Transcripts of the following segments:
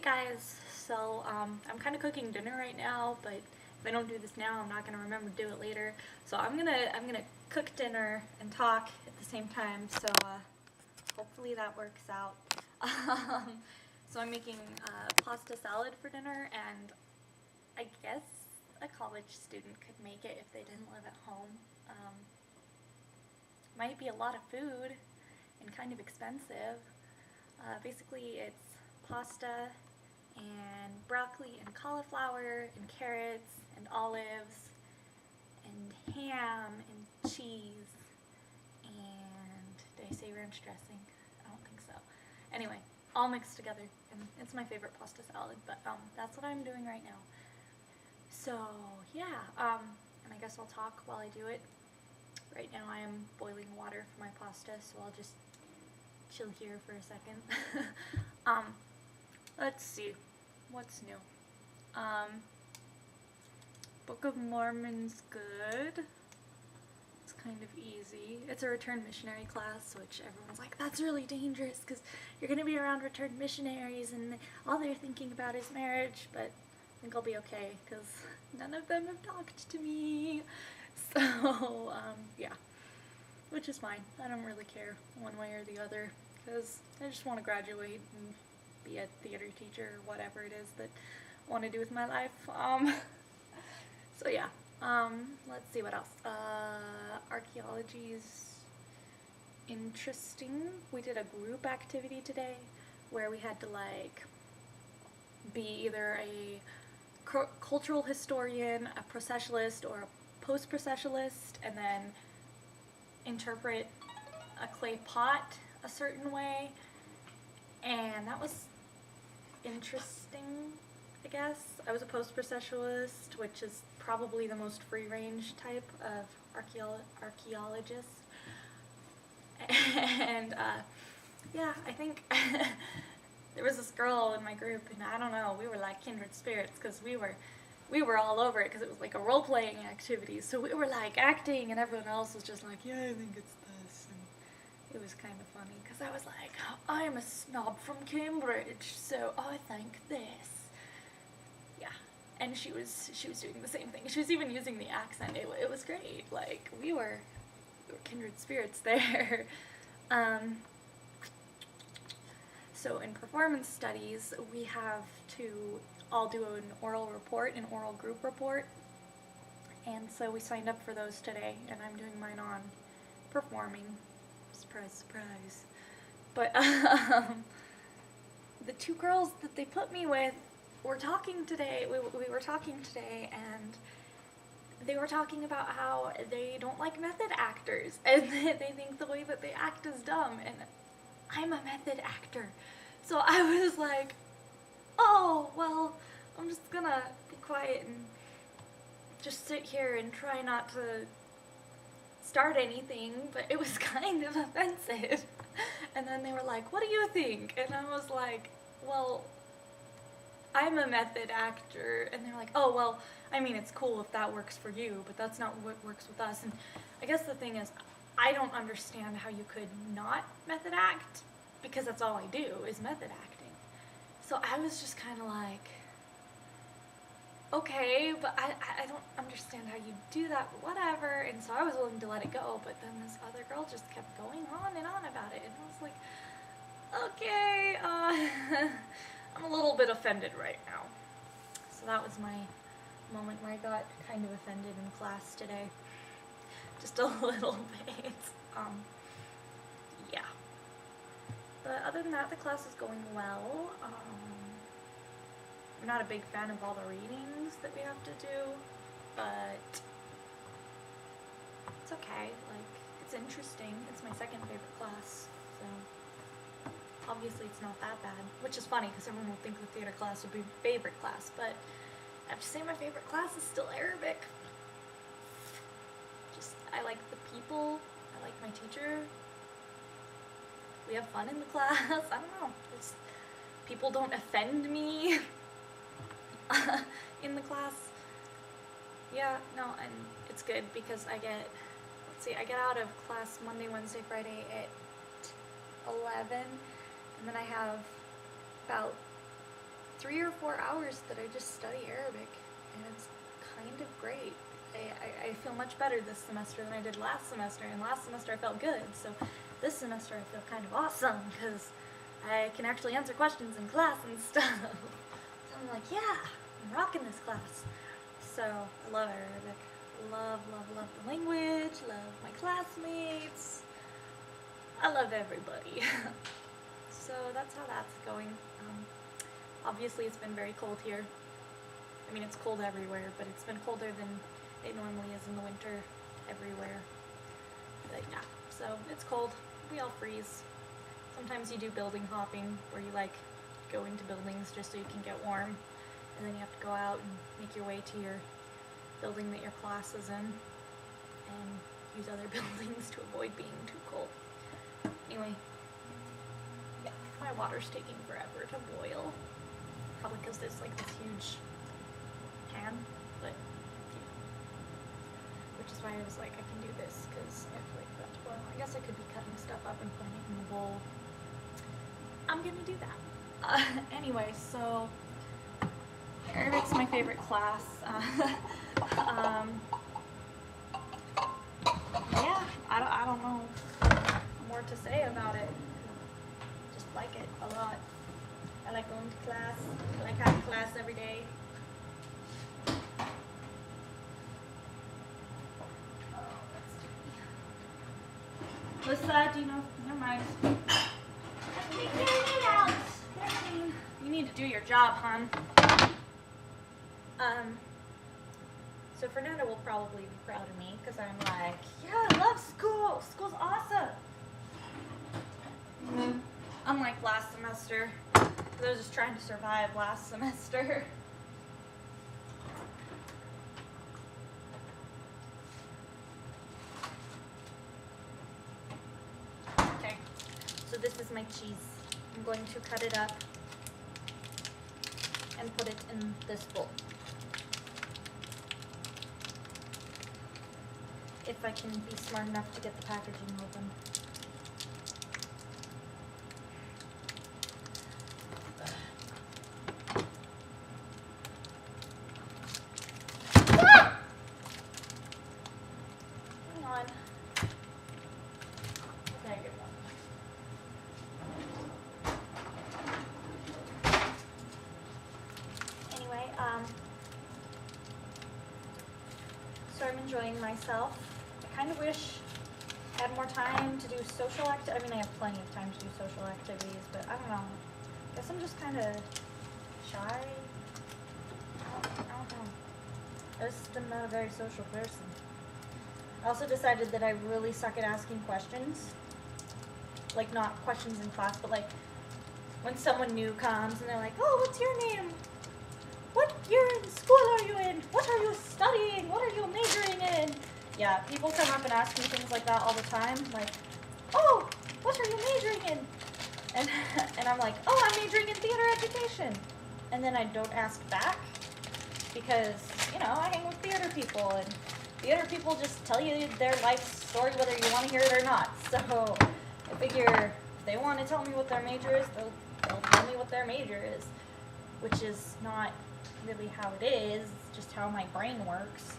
guys, so I'm kind of cooking dinner right now, but if I don't do this now, I'm not gonna remember to do it later. So I'm gonna cook dinner and talk at the same time. So hopefully that works out. So I'm making pasta salad for dinner, and I guess a college student could make it if they didn't live at home. Might be a lot of food and kind of expensive. Basically, it's pasta and broccoli and cauliflower and carrots and olives and ham and cheese and, did I say ranch dressing? I don't think so. Anyway, all mixed together, and it's my favorite pasta salad, but that's what I'm doing right now. So yeah, and I guess I'll talk while I do it. Right now I am boiling water for my pasta, so I'll just chill here for a second. Let's see, what's new? Book of Mormon's good. It's kind of easy. It's a returned missionary class, which everyone's like, that's really dangerous because you're going to be around returned missionaries and all they're thinking about is marriage, but I think I'll be okay because none of them have talked to me. So, yeah, which is fine. I don't really care one way or the other because I just want to graduate and be a theater teacher or whatever it is that I want to do with my life. So yeah, let's see what else. Archaeology's interesting. We did a group activity today where we had to like be either a cultural historian, a processualist, or a post-processualist, and then interpret a clay pot a certain way, and that was interesting, I guess. I was a post-processualist, which is probably the most free-range type of archaeologist, and yeah, I think there was this girl in my group, and I don't know, we were like kindred spirits because we were all over it because it was like a role-playing activity, so we were like acting and everyone else was just like, yeah, I think it's this, and it was kind of funny because I was like, I am a snob from Cambridge, so I think this. Yeah, and she was doing the same thing. She was even using the accent. It was great. Like we were kindred spirits there. So in performance studies, we have to all do an oral report, an oral group report, and so we signed up for those today, and I'm doing mine on performing. Surprise, surprise. But the two girls that they put me with were talking today. We were talking today, and they were talking about how they don't like method actors, and they think the way that they act is dumb, and I'm a method actor. So I was like, oh, well, I'm just gonna be quiet and just sit here and try not to start anything, but it was kind of offensive. And then they were like, what do you think? And I was like, well, I'm a method actor. And they're like, oh, well, I mean, it's cool if that works for you, but that's not what works with us. And I guess the thing is, I don't understand how you could not method act, because that's all I do is method acting. So I was just kind of like, okay, but I don't understand how you do that, but whatever. And so I was willing to let it go, but then this other girl just kept going on and on about it, and I was like, okay, I'm a little bit offended right now. So that was my moment where I got kind of offended in class today. Just a little bit. Yeah. But other than that, the class is going well. I'm not a big fan of all the readings that we have to do, but it's okay. Like, it's interesting. It's my second favorite class, so obviously it's not that bad, which is funny because everyone will think the theater class would be my favorite class, but I have to say my favorite class is still Arabic. Just, I like the people, I like my teacher, we have fun in the class, I don't know, just, people don't offend me in the class. Yeah, no, and it's good because I get, I get out of class Monday, Wednesday, Friday at 11, and then I have about 3 or 4 hours that I just study Arabic, and it's kind of great. I feel much better this semester than I did last semester, and last semester I felt good, so this semester I feel kind of awesome, because I can actually answer questions in class and stuff. So I'm like, yeah, I'm rocking this class. So I love Arabic. Love, love, love the language, love my classmates. I love everybody. So that's how that's going. Obviously it's been very cold here. I mean, it's cold everywhere, but it's been colder than it normally is in the winter everywhere. But yeah, so it's cold. We all freeze. Sometimes you do building hopping, where you like go into buildings just so you can get warm, and then you have to go out and make your way to your building that your class is in, and use other buildings to avoid being too cold. Anyway, yeah, my water's taking forever to boil. Probably because there's like this huge pan, but yeah. Which is why I was like, I can do this, because I feel like that's boil. I guess I could be cutting stuff up and putting it in the bowl. I'm gonna do that. Anyway, so Arabic's my favorite class. Yeah, I don't know more to say about it. Just like it a lot. I like going to class. I like having class every day. Lissa, do you know? Never mind. Get it out. You need to do your job, hon. So Fernanda will probably be proud of me, because I'm like, yeah, I love school. School's awesome. Unlike last semester, because I was just trying to survive last semester. Okay, so this is my cheese. I'm going to cut it up and put it in this bowl. If I can be smart enough to get the packaging open. Ah! Hang on. Okay, good one. Anyway, so I'm enjoying myself. I kind of wish I had more time to do social I mean, I have plenty of time to do social activities, but I don't know. I guess I'm just kind of shy. I don't know. I just am not a very social person. I also decided that I really suck at asking questions. Like, not questions in class, but like when someone new comes and they're like, oh, what's your name? What year in school are you in? What are you studying? What are you majoring in? Yeah, people come up and ask me things like that all the time, like, oh, what are you majoring in? And I'm like, oh, I'm majoring in theater education. And then I don't ask back, because, you know, I hang with theater people, and theater people just tell you their life story whether you want to hear it or not. So I figure if they want to tell me what their major is, they'll tell me what their major is, which is not really how it is, it's just how my brain works.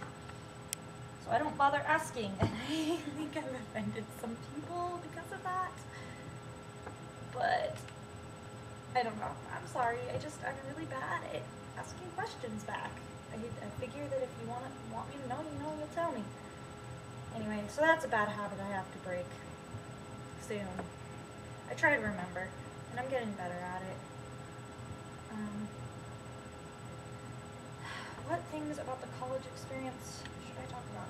So I don't bother asking, and I think I've offended some people because of that. But I don't know. I'm sorry. I'm really bad at asking questions back. I figure that if you want me to know, you'll tell me. Anyway, so that's a bad habit I have to break soon. I try to remember, and I'm getting better at it. What things about the college experience should I talk about?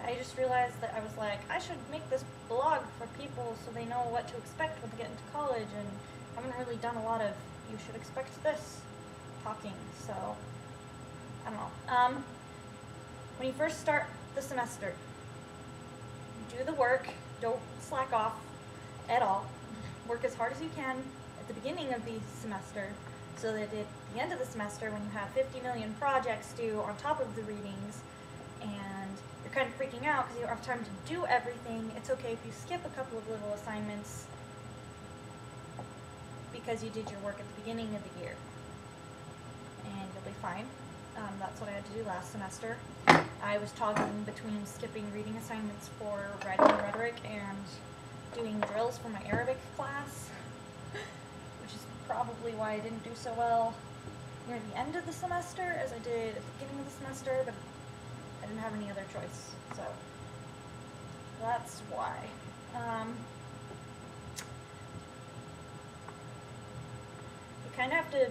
I just realized that I was like, I should make this blog for people so they know what to expect when they get into college, and I haven't really done a lot of you should expect this talking, so I don't know. When you first start the semester, do the work, don't slack off at all. Work as hard as you can at the beginning of the semester, so that at the end of the semester, when you have 50 million projects due on top of the readings, and you're kind of freaking out because you don't have time to do everything, it's okay if you skip a couple of little assignments, because you did your work at the beginning of the year. And you'll be fine. That's what I had to do last semester. I was toggling between skipping reading assignments for writing and rhetoric and doing drills for my Arabic class, which is probably why I didn't do so well near the end of the semester as I did at the beginning of the semester, but I didn't have any other choice, so that's why. You kind of have to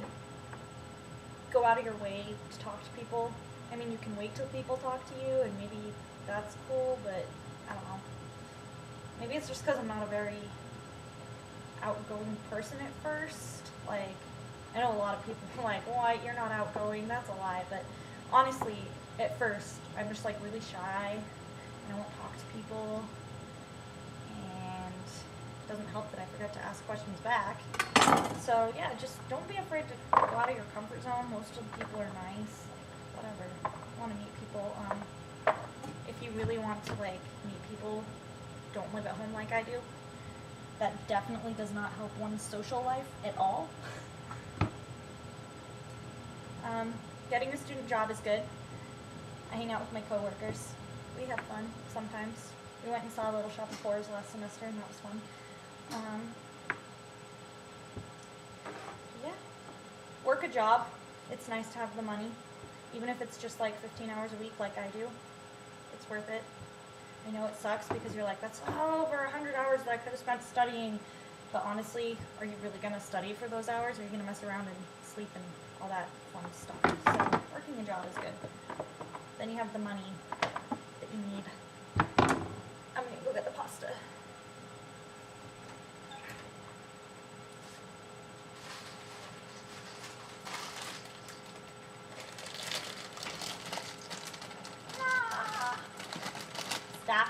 go out of your way to talk to people. I mean, you can wait till people talk to you, and maybe that's cool, but I don't know. Maybe it's just because I'm not a very outgoing person at first. Like, I know a lot of people are like, "What? You're not outgoing." That's a lie. But honestly, at first, I'm just like really shy, and I won't talk to people. And it doesn't help that I forget to ask questions back. So yeah, just don't be afraid to go out of your comfort zone. Most of the people are nice. Like, whatever. I want to meet people. If you really want to like meet people, don't live at home like I do. That definitely does not help one's social life at all. Getting a student job is good. I hang out with my coworkers. We have fun sometimes. We went and saw Little Shop of Horrors last semester, and that was fun. Yeah. Work a job. It's nice to have the money. Even if it's just like 15 hours a week like I do. It's worth it. I know it sucks because you're like, that's over 100 hours that I could have spent studying. But honestly, are you really going to study for those hours? Or are you going to mess around and sleep and all that fun stuff? So working a job is good. Then you have the money that you need. I'm going to go get the pasta. Stop.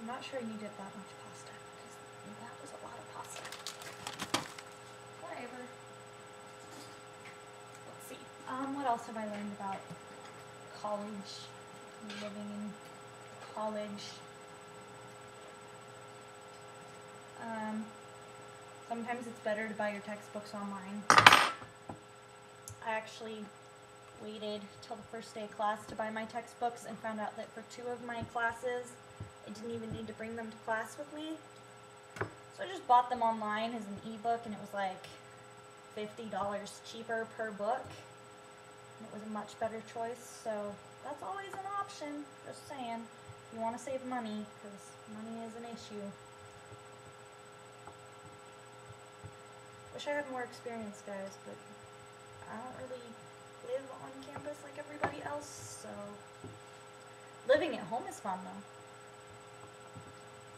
I'm not sure I needed that much pasta because that was a lot of pasta. Whatever. Let's see. What else have I learned about college? Living in college. Sometimes it's better to buy your textbooks online. I actually waited till the first day of class to buy my textbooks and found out that for 2 of my classes, I didn't even need to bring them to class with me. So I just bought them online as an ebook, and it was like $50 cheaper per book. And it was a much better choice, so that's always an option, just saying. You want to save money, because money is an issue. Wish I had more experience, guys, but I don't really live on campus like everybody else, so living at home is fun, though.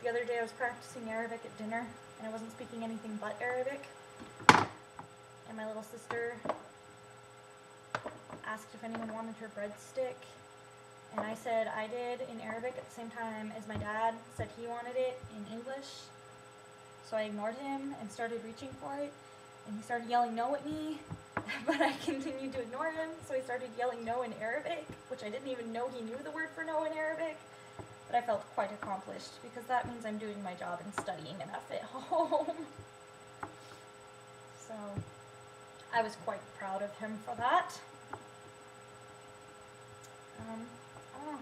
The other day I was practicing Arabic at dinner, and I wasn't speaking anything but Arabic, and my little sister asked if anyone wanted her breadstick, and I said I did in Arabic at the same time as my dad said he wanted it in English. So I ignored him and started reaching for it, and he started yelling no at me, but I continued to ignore him, so he started yelling no in Arabic, which I didn't even know he knew the word for no in Arabic, but I felt quite accomplished, because that means I'm doing my job and studying enough at home. So I was quite proud of him for that. I don't know.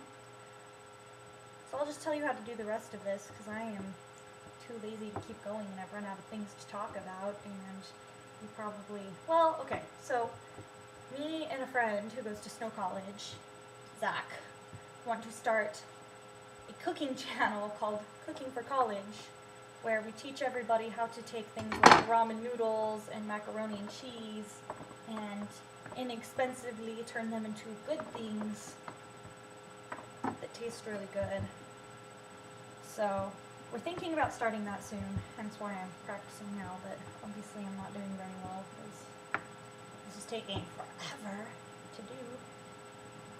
So I'll just tell you how to do the rest of this, because I am too lazy to keep going, and I've run out of things to talk about, and you probably... Well, okay, so me and a friend who goes to Snow College, Zach, want to start a cooking channel called Cooking for College, where we teach everybody how to take things like ramen noodles and macaroni and cheese and inexpensively turn them into good things that taste really good. So we're thinking about starting that soon, hence why I'm practicing now, but obviously I'm not doing very well because this is taking forever to do.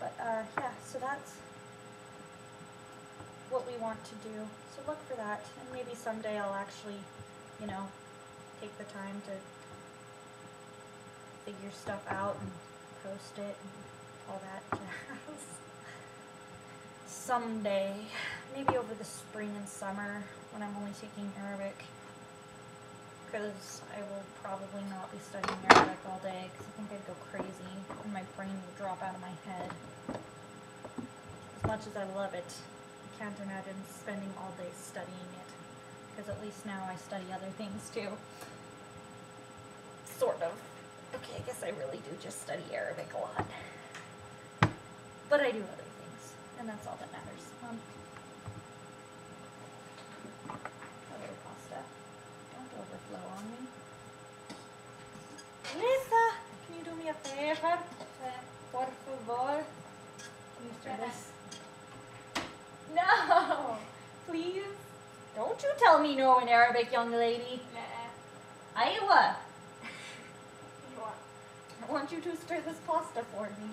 But yeah, so that's what we want to do. So look for that, and maybe someday I'll actually, take the time to figure stuff out and post it and all that jazz. Someday, maybe over the spring and summer when I'm only taking Arabic, because I will probably not be studying Arabic all day because I think I'd go crazy and my brain will drop out of my head. As much as I love it, I can't imagine spending all day studying it, because at least now I study other things too. Sort of. Okay, I guess I really do just study Arabic a lot. But I do other things, and that's all that matters. A little pasta. Don't overflow on me. Lisa, can you do me a favor? Por favor. Can you stir this? No! Please? Don't you tell me no in Arabic, young lady. Aywa. I want you to stir this pasta for me.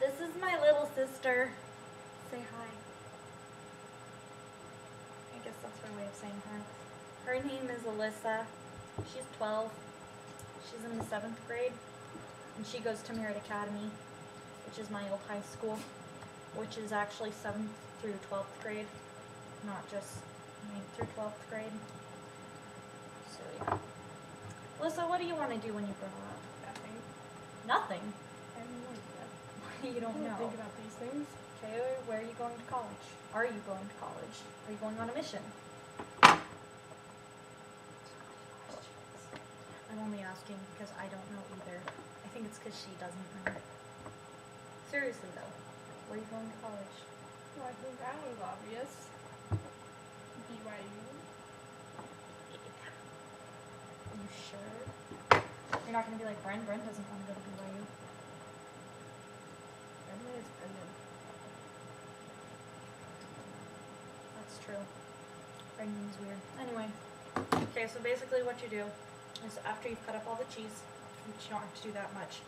This is my little sister. Say hi. I guess that's her way of saying hi. Her name is Alyssa. She's 12. She's in the 7th grade. And she goes to Merit Academy, which is my old high school, which is actually 7th through 12th grade, not just 9th through 12th grade. So yeah. Alyssa, what do you want to do when you grow up? Nothing. Nothing? I have no idea. You don't know. Think about these things. Okay, where are you going to college? Are you going to college? Are you going on a mission? I'm only asking because I don't know either. I think it's because she doesn't know. Seriously though, where are you going to college? Well, I think that one's obvious. BYU. Are you sure? You're not going to be like Brent? Brent doesn't want to go to BYU. Everyone is Brendan. That's true. Brendan's weird. Anyway, okay, so basically what you do is after you've cut up all the cheese, which you don't have to do that much,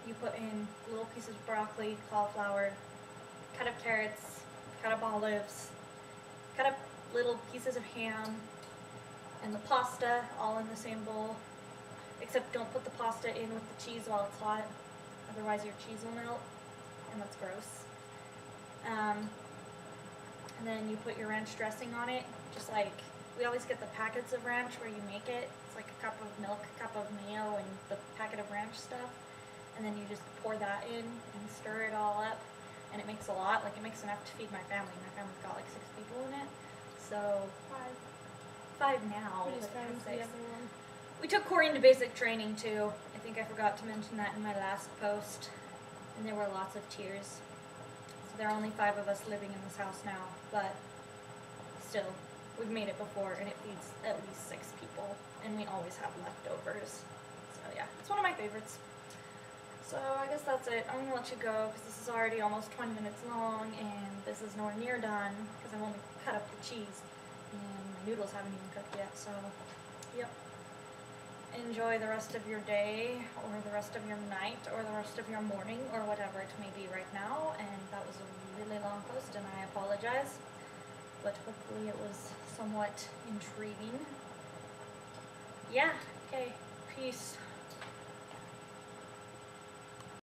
you put in little pieces of broccoli, cauliflower, cut up carrots, cut up olives, cut up little pieces of ham, and the pasta all in the same bowl. Except don't put the pasta in with the cheese while it's hot, otherwise your cheese will melt, and that's gross. And then you put your ranch dressing on it, just like, we always get the packets of ranch where you make it. It's like a cup of milk, a cup of mayo, and the packet of ranch stuff. And then you just pour that in and stir it all up. And it makes a lot, like it makes enough to feed my family. My family's got like 6 people in it. So, 5 now. Pretty but times the 6. other one. We took Corey into basic training too. I think I forgot to mention that in my last post. And there were lots of tears. So there are only 5 of us living in this house now, but still, we've made it before and it feeds at least 6 people. And we always have leftovers. So yeah, it's one of my favorites. So I guess that's it. I'm gonna let you go because this is already almost 20 minutes long and this is nowhere near done because I've only cut up the cheese and my noodles haven't even cooked yet. So, yep. Enjoy the rest of your day or the rest of your night or the rest of your morning or whatever it may be right now. And that was a really long post and I apologize, but hopefully it was somewhat intriguing. Yeah, okay, peace.